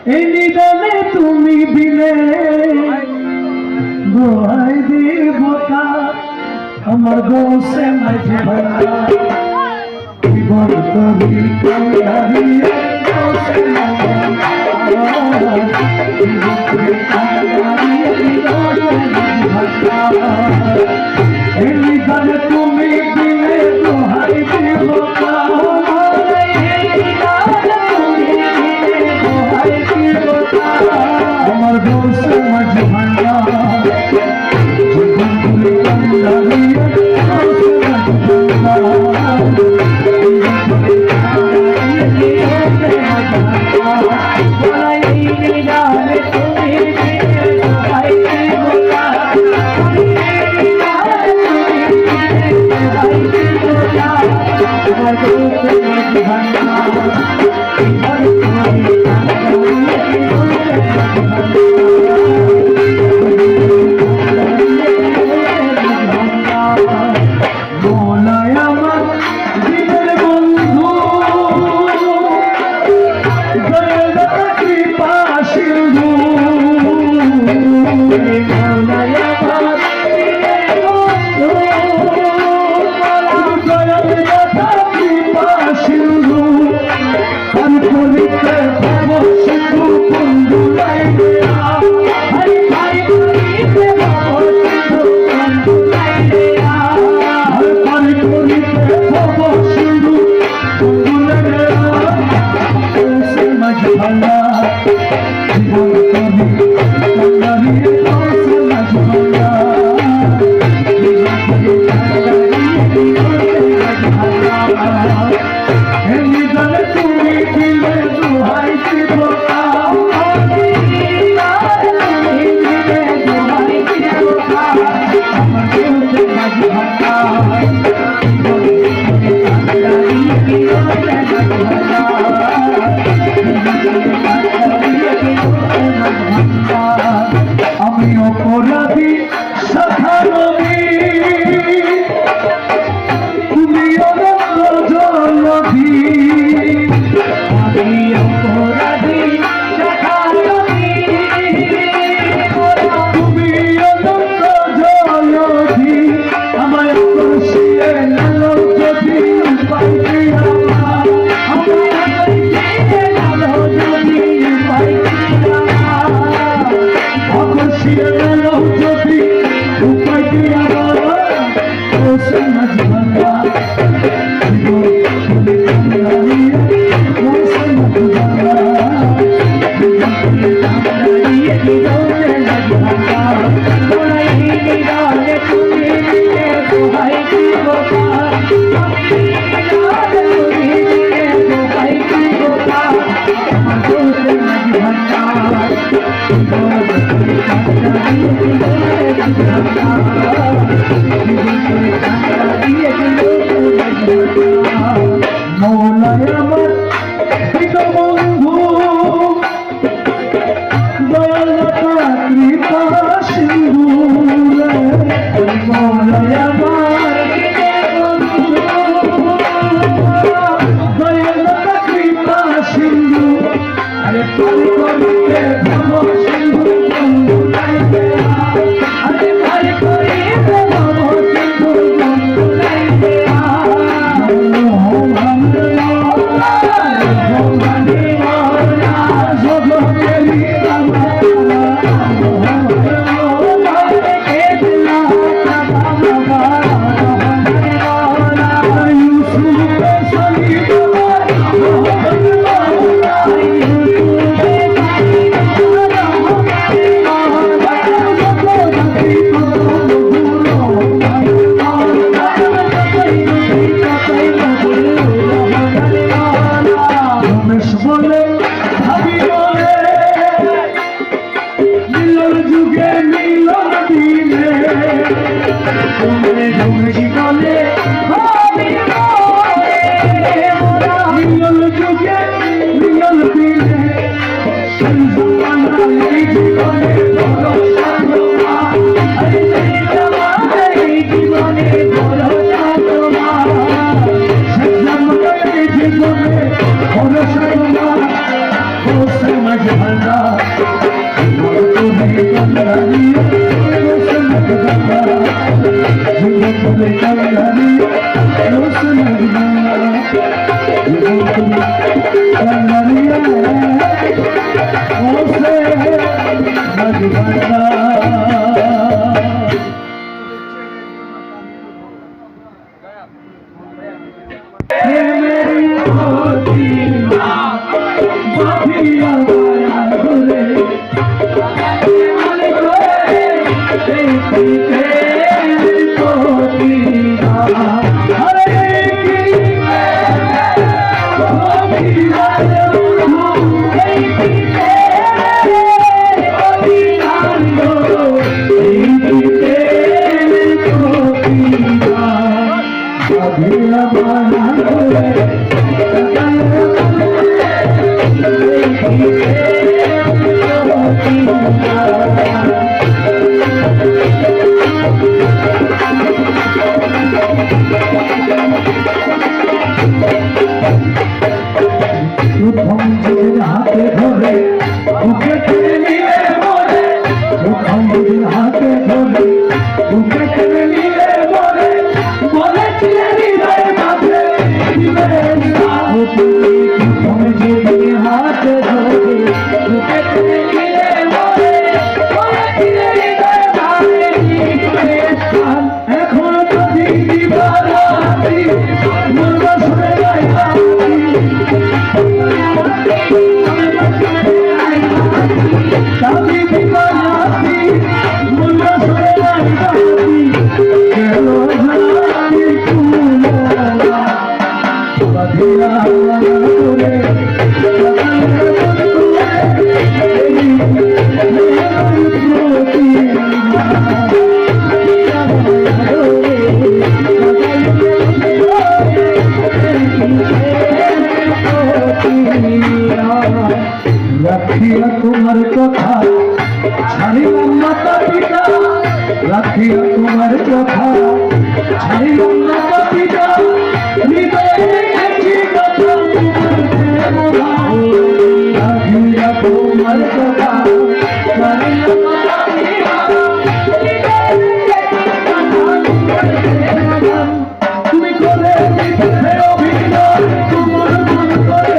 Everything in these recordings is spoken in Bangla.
এই নিদানে তুমি বিলে দোহাই দিব আমার গোসে মাঝে ভাঙা জীবন কবি কান্দারিয়ে গোসে মাঝে এই নিদানে তুমি বিলে দোহাই দিব আমার গোসে মাঝে ভাঙা জীবনে রাখিয়া তোমার কথা ছাড়িলাম মাতা পিতা, রাখিয়া তোমার কথা ছাড়িলাম মাতা পিতা, হৃদয়ে রেখেছি কথা রাখিয়া তোমার কথা ছাড়িলাম মাতা পিতা, তুমি করে অভিনয় তোমার মন করে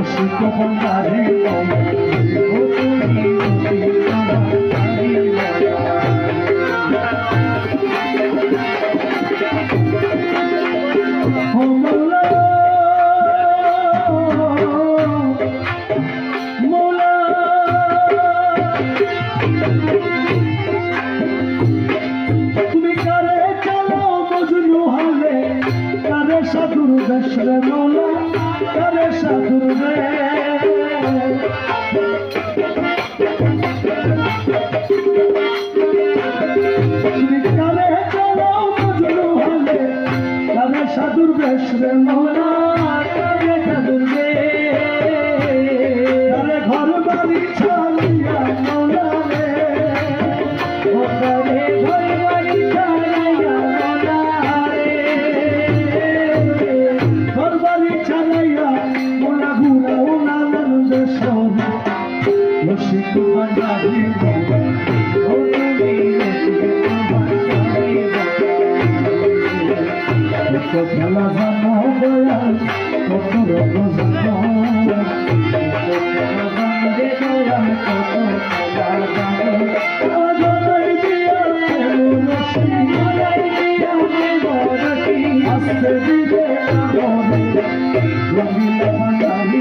রসিক ভান্ডারি ও তুমি সাধুর বেশরে মোলা কারে সাধুর রে কারে চলো মজনু হলে কারে সাধুর বেশরে মোলা কারে সাধুর রে কারে ঘর বাড়ি ছাড়িয়া মোলা রে ও কারে ঘর বাড়ি ছাড়িয়া মোলা রে ঘর বাড়ি ছাড়াইয়া মোলা ঘুরা ওলা নন্দ সব রসিক ভান্ডারি ও তুমি কত খেলা জানো দয়াল কত রঙ জানো আস্তে দিবে রঙিলা ভান্ডারি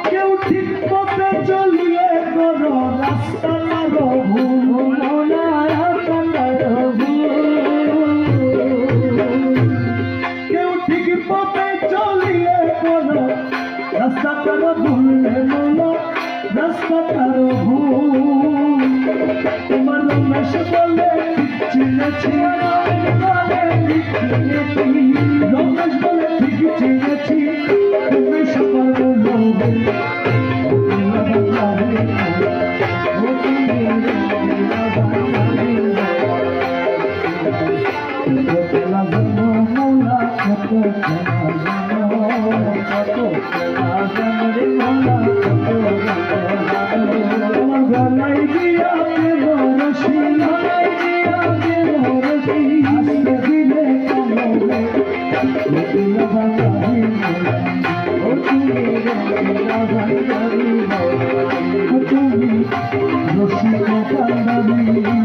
কেউ ঠিক পথে চলিয়ে করো রাস্তা রঘু কেউ ঠিক পথে চলিয়ে করো রাস্তা তারা ভুললে মোলা রাস্তা তার ভুল তোমার রমেশ বলে ঠিক চিনেছি রমেশ বলে ঠিক চিনেছি তুমি সবার লোভে গলাই দিয়া রসি আসতে দিলে কমলে তুমি রসিক ভান্ডারি